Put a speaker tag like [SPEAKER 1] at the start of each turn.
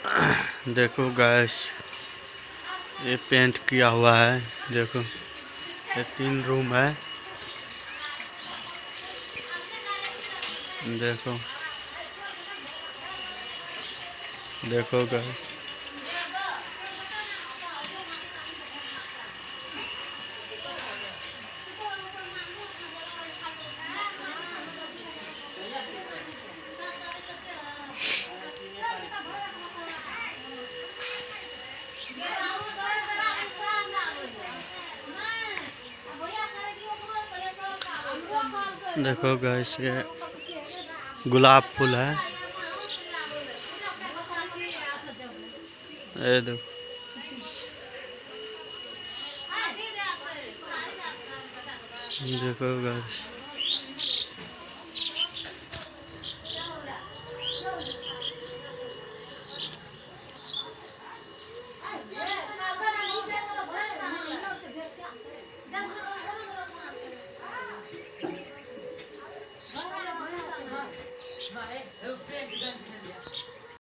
[SPEAKER 1] देखो गैस, ये पेंट किया हुआ है। देखो ये 3 रूम है। देखो देखो गैस, देखो गैस, ये गुलाब फूल है। ये देखो, देखो गैस,